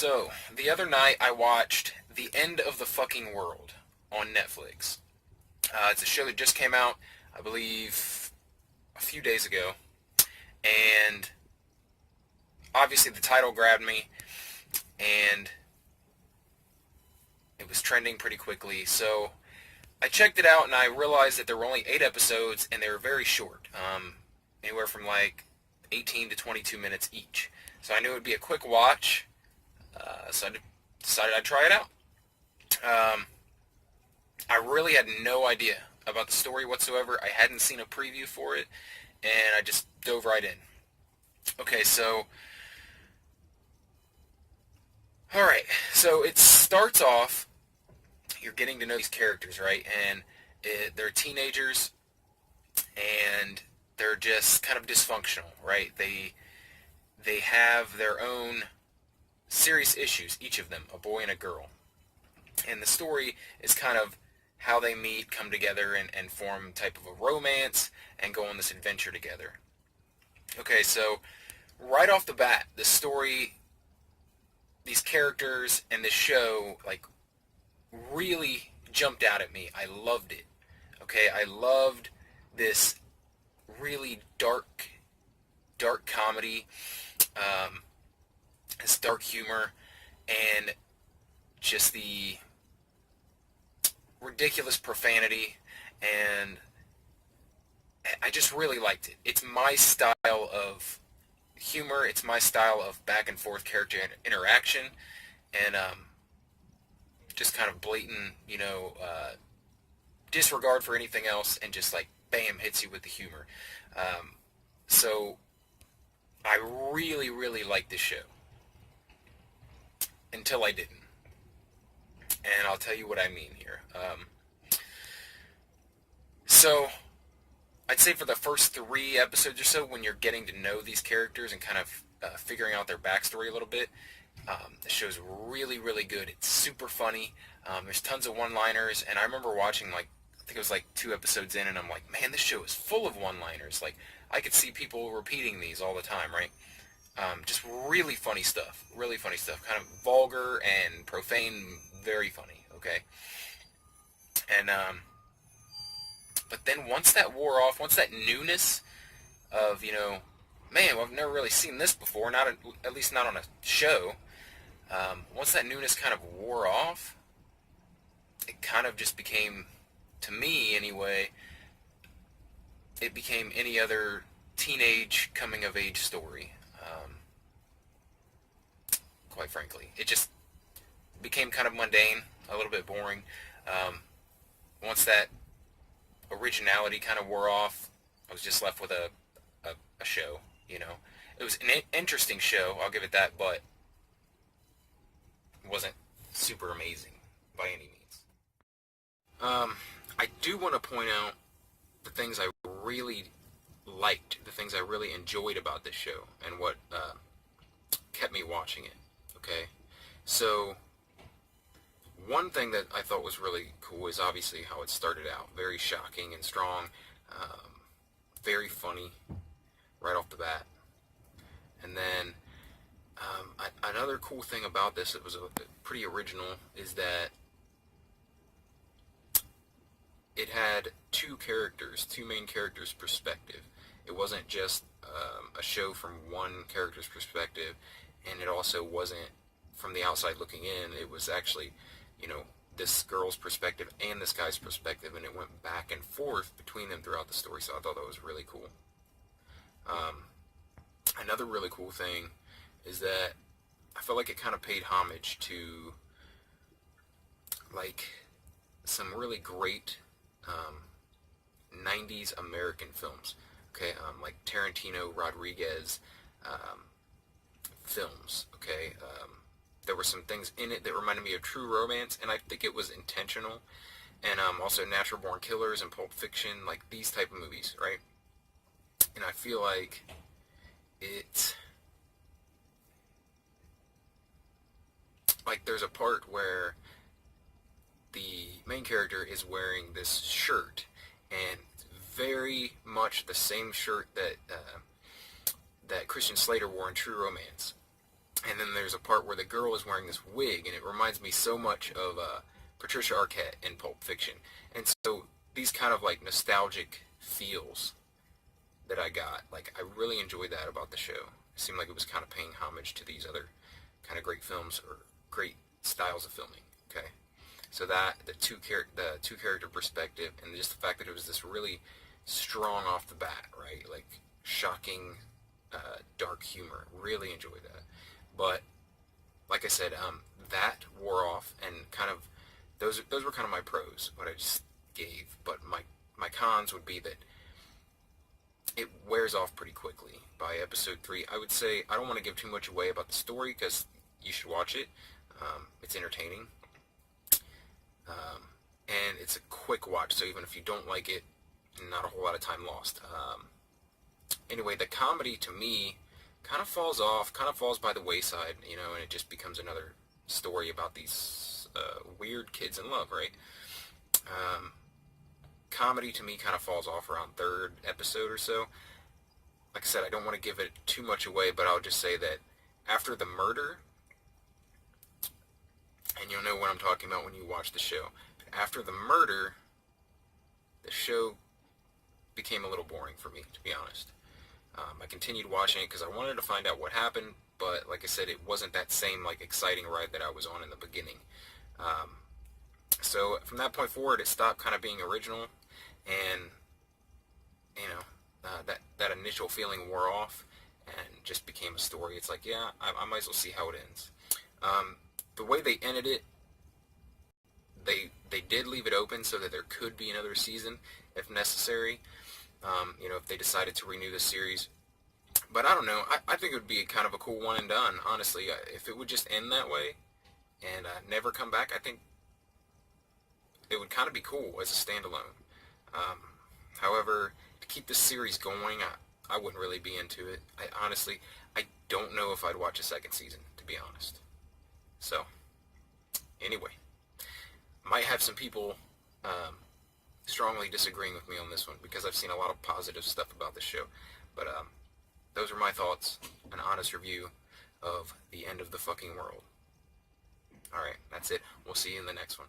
So, the other night I watched The End of the Fucking World on Netflix. It's a show that just came out, I believe, a few days ago. And obviously the title grabbed me, and it was trending pretty quickly. So, I checked it out and I realized that there were only 8 episodes and they were very short. Anywhere from like 18 to 22 minutes each. So I knew it would be a quick watch. So I decided I'd try it out. Um, I really had no idea about the story whatsoever. I hadn't seen a preview for it, and I just dove right in. Okay, so, alright, so it starts off, you're getting to know these characters, right? And they're teenagers, and they're just kind of dysfunctional, right? They have their own serious issues, each of them, a boy and a girl. And the story is kind of how they meet, come together, and form type of a romance and go on this adventure together. Okay, so right off the bat, the story, these characters, and this show, like, really jumped out at me. I loved it. Okay, I loved this really dark comedy, um, this dark humor, and just the ridiculous profanity, and I just really liked it. It's my style of humor. It's my style of back and forth character interaction, and just kind of blatant, disregard for anything else, and just like bam, hits you with the humor. So I really, really liked this show until I didn't, and I'll tell you what I mean here. So I'd say for the first 3 episodes or so, when you're getting to know these characters and kind of figuring out their backstory a little bit, the show's really, really good. It's super funny. There's tons of one-liners, and I remember watching, like, I think it was like 2 episodes in, and I'm like, man, this show is full of one-liners. Like, I could see people repeating these all the time, right? Just really funny stuff. Really funny stuff. Kind of vulgar and profane, very funny, okay? And, but then once that wore off, once that newness of, man, well, I've never really seen this before, at least not on a show. Once that newness kind of wore off, it kind of just became, to me anyway, it became any other teenage coming-of-age story, quite frankly. It just became kind of mundane, a little bit boring. Once that originality kind of wore off, I was just left with a show, It was an interesting show, I'll give it that, but it wasn't super amazing by any means. I do want to point out the things I really liked, the things I really enjoyed about this show, and what kept me watching it, okay? So, one thing that I thought was really cool is obviously how it started out. Very shocking and strong, very funny right off the bat. And then another cool thing about this that was pretty original is that it had two main characters' perspective. It wasn't just a show from one character's perspective, and it also wasn't from the outside looking in. It was actually, this girl's perspective and this guy's perspective, and it went back and forth between them throughout the story, so I thought that was really cool. Another really cool thing is that I felt like it kind of paid homage to, like, some really great 90s American films, okay, like Tarantino, Rodriguez films, okay. There were some things in it that reminded me of True Romance, and I think it was intentional, and also Natural Born Killers and Pulp Fiction, like these type of movies, right? And I feel like there's a part where the main character is wearing this shirt, and very much the same shirt that Christian Slater wore in True Romance. And then there's a part where the girl is wearing this wig, and it reminds me so much of Patricia Arquette in Pulp Fiction. And so these kind of like nostalgic feels that I got, like I really enjoyed that about the show. It seemed like it was kind of paying homage to these other kind of great films or great styles of filming. Okay, so that the two character perspective, and just the fact that it was this really strong off the bat, right? Like shocking, dark humor. Really enjoyed that. But like I said, that wore off, and kind of those were kind of my pros, what I just gave. But my cons would be that it wears off pretty quickly by episode 3. I would say I don't want to give too much away about the story because you should watch it. It's entertaining, and it's a quick watch. So even if you don't like it, not a whole lot of time lost. Anyway, the comedy to me kind of falls off, kind of falls by the wayside, and it just becomes another story about these weird kids in love, right? Comedy to me kind of falls off around third episode or so. Like I said, I don't want to give it too much away, but I'll just say that after the murder, and you'll know what I'm talking about when you watch the show, after the murder, the show became a little boring for me, to be honest. I continued watching it because I wanted to find out what happened, but like I said, it wasn't that same like exciting ride that I was on in the beginning. So from that point forward, it stopped kind of being original, and that initial feeling wore off and just became a story. It's like, yeah, I might as well see how it ends. The way they ended it, they did leave it open so that there could be another season if necessary. If they decided to renew the series. But I don't know. I think it would be kind of a cool one and done, honestly. If it would just end that way and never come back, I think it would kind of be cool as a standalone. However, to keep the series going, I wouldn't really be into it. I don't know if I'd watch a second season, to be honest. So, anyway, might have some people strongly disagreeing with me on this one because I've seen a lot of positive stuff about the show. But those are my thoughts, an honest review of The End of the Fucking World. Alright, that's it. We'll see you in the next one.